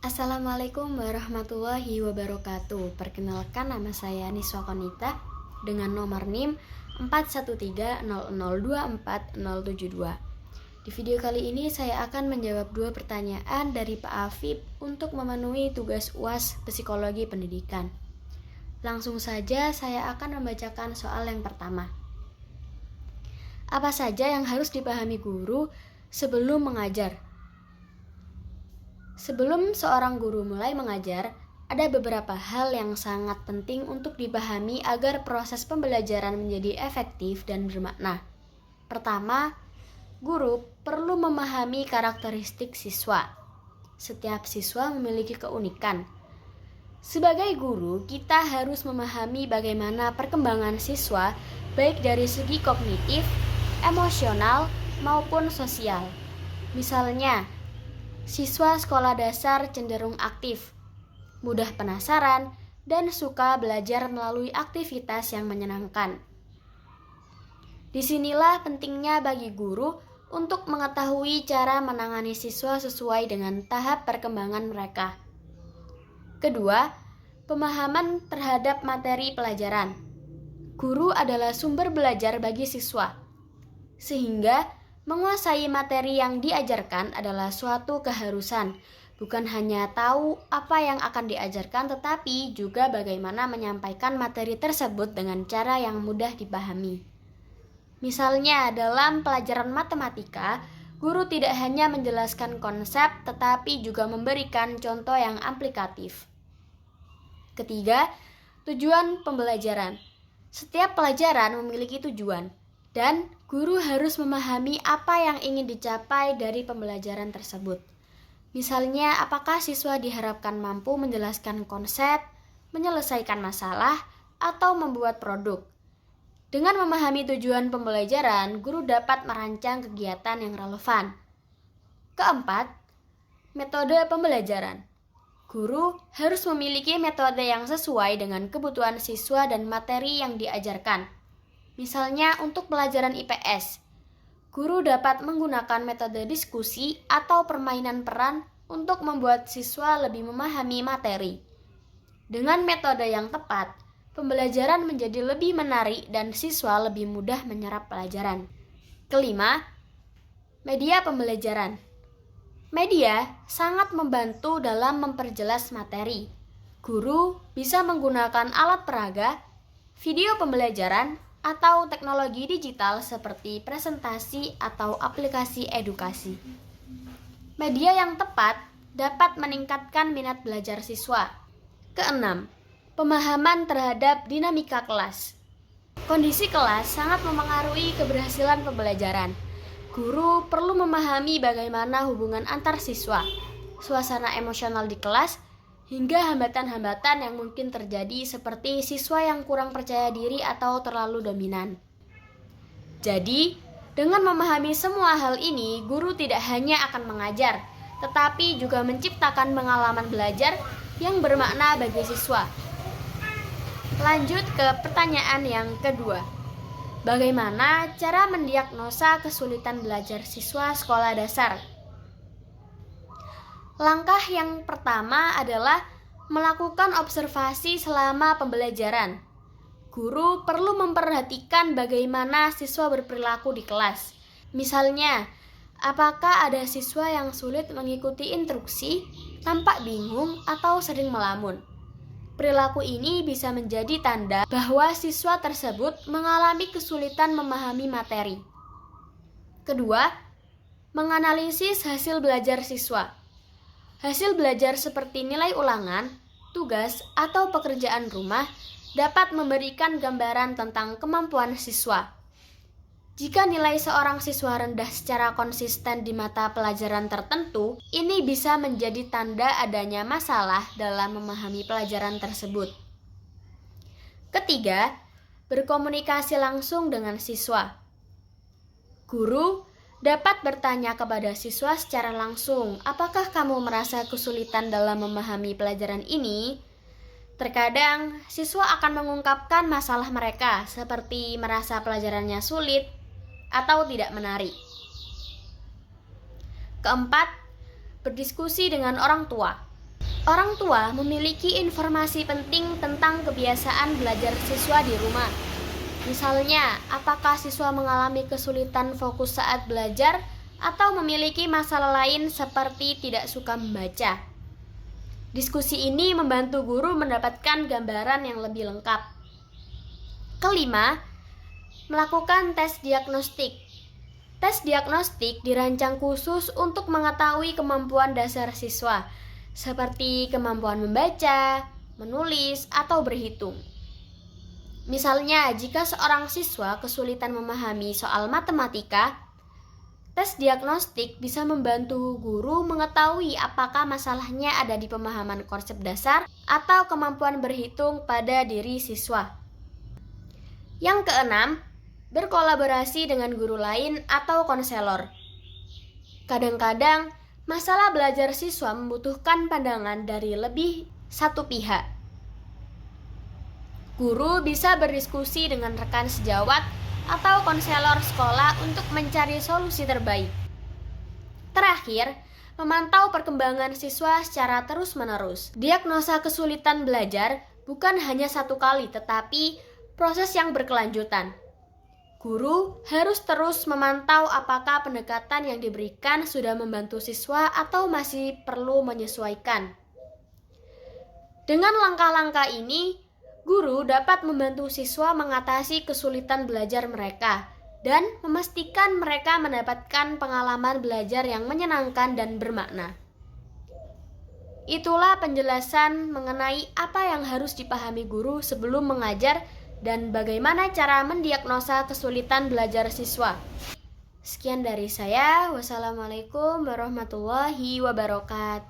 Assalamualaikum warahmatullahi wabarakatuh. Perkenalkan, nama saya Niswa Konita dengan nomor NIM 4130024072. Di video kali ini saya akan menjawab 2 pertanyaan dari Pak Afif untuk memenuhi tugas UAS Psikologi Pendidikan. Langsung saja saya akan membacakan soal yang pertama. Apa saja yang harus dipahami guru sebelum mengajar? Sebelum seorang guru mulai mengajar, ada beberapa hal yang sangat penting untuk dipahami agar proses pembelajaran menjadi efektif dan bermakna. Pertama, guru perlu memahami karakteristik siswa. Setiap siswa memiliki keunikan. Sebagai guru, kita harus memahami bagaimana perkembangan siswa, baik dari segi kognitif, emosional, maupun sosial. Misalnya, siswa sekolah dasar cenderung aktif, mudah penasaran, dan suka belajar melalui aktivitas yang menyenangkan. Disinilah pentingnya bagi guru untuk mengetahui cara menangani siswa sesuai dengan tahap perkembangan mereka. Kedua, pemahaman terhadap materi pelajaran. Guru adalah sumber belajar bagi siswa, sehingga menguasai materi yang diajarkan adalah suatu keharusan, bukan hanya tahu apa yang akan diajarkan, tetapi juga bagaimana menyampaikan materi tersebut dengan cara yang mudah dipahami. Misalnya, dalam pelajaran matematika, guru tidak hanya menjelaskan konsep, tetapi juga memberikan contoh yang aplikatif. Ketiga, tujuan pembelajaran. Setiap pelajaran memiliki tujuan, dan guru harus memahami apa yang ingin dicapai dari pembelajaran tersebut. Misalnya, apakah siswa diharapkan mampu menjelaskan konsep, menyelesaikan masalah, atau membuat produk. Dengan memahami tujuan pembelajaran, guru dapat merancang kegiatan yang relevan. Keempat, metode pembelajaran. Guru harus memiliki metode yang sesuai dengan kebutuhan siswa dan materi yang diajarkan. Misalnya untuk pelajaran IPS, guru dapat menggunakan metode diskusi atau permainan peran untuk membuat siswa lebih memahami materi. Dengan metode yang tepat, pembelajaran menjadi lebih menarik dan siswa lebih mudah menyerap pelajaran. Kelima, media pembelajaran. Media sangat membantu dalam memperjelas materi. Guru bisa menggunakan alat peraga, video pembelajaran, atau teknologi digital seperti presentasi atau aplikasi edukasi. Media yang tepat dapat meningkatkan minat belajar siswa. Keenam, pemahaman terhadap dinamika kelas. Kondisi kelas sangat memengaruhi keberhasilan pembelajaran. Guru perlu memahami bagaimana hubungan antar siswa, suasana emosional di kelas, hingga hambatan-hambatan yang mungkin terjadi seperti siswa yang kurang percaya diri atau terlalu dominan. Jadi, dengan memahami semua hal ini, guru tidak hanya akan mengajar, tetapi juga menciptakan pengalaman belajar yang bermakna bagi siswa. Lanjut ke pertanyaan yang kedua. Bagaimana cara mendiagnosa kesulitan belajar siswa sekolah dasar? Langkah yang pertama adalah melakukan observasi selama pembelajaran. Guru perlu memperhatikan bagaimana siswa berperilaku di kelas. Misalnya, apakah ada siswa yang sulit mengikuti instruksi, tampak bingung, atau sering melamun. Perilaku ini bisa menjadi tanda bahwa siswa tersebut mengalami kesulitan memahami materi. Kedua, menganalisis hasil belajar siswa. Hasil belajar seperti nilai ulangan, tugas, atau pekerjaan rumah dapat memberikan gambaran tentang kemampuan siswa. Jika nilai seorang siswa rendah secara konsisten di mata pelajaran tertentu, ini bisa menjadi tanda adanya masalah dalam memahami pelajaran tersebut. Ketiga, berkomunikasi langsung dengan siswa. Guru dapat bertanya kepada siswa secara langsung, apakah kamu merasa kesulitan dalam memahami pelajaran ini? Terkadang, siswa akan mengungkapkan masalah mereka, seperti merasa pelajarannya sulit atau tidak menarik. Keempat, berdiskusi dengan orang tua. Orang tua memiliki informasi penting tentang kebiasaan belajar siswa di rumah. Misalnya, apakah siswa mengalami kesulitan fokus saat belajar atau memiliki masalah lain seperti tidak suka membaca. Diskusi ini membantu guru mendapatkan gambaran yang lebih lengkap. Kelima, melakukan tes diagnostik. Tes diagnostik dirancang khusus untuk mengetahui kemampuan dasar siswa, seperti kemampuan membaca, menulis, atau berhitung. Misalnya, jika seorang siswa kesulitan memahami soal matematika, tes diagnostik bisa membantu guru mengetahui apakah masalahnya ada di pemahaman konsep dasar atau kemampuan berhitung pada diri siswa. Yang keenam, berkolaborasi dengan guru lain atau konselor. Kadang-kadang, masalah belajar siswa membutuhkan pandangan dari lebih satu pihak. Guru bisa berdiskusi dengan rekan sejawat atau konselor sekolah untuk mencari solusi terbaik. Terakhir, memantau perkembangan siswa secara terus-menerus. Diagnosa kesulitan belajar bukan hanya satu kali, tetapi proses yang berkelanjutan. Guru harus terus memantau apakah pendekatan yang diberikan sudah membantu siswa atau masih perlu menyesuaikan. Dengan langkah-langkah ini, guru dapat membantu siswa mengatasi kesulitan belajar mereka dan memastikan mereka mendapatkan pengalaman belajar yang menyenangkan dan bermakna. Itulah penjelasan mengenai apa yang harus dipahami guru sebelum mengajar dan bagaimana cara mendiagnosa kesulitan belajar siswa. Sekian dari saya. Wassalamualaikum warahmatullahi wabarakatuh.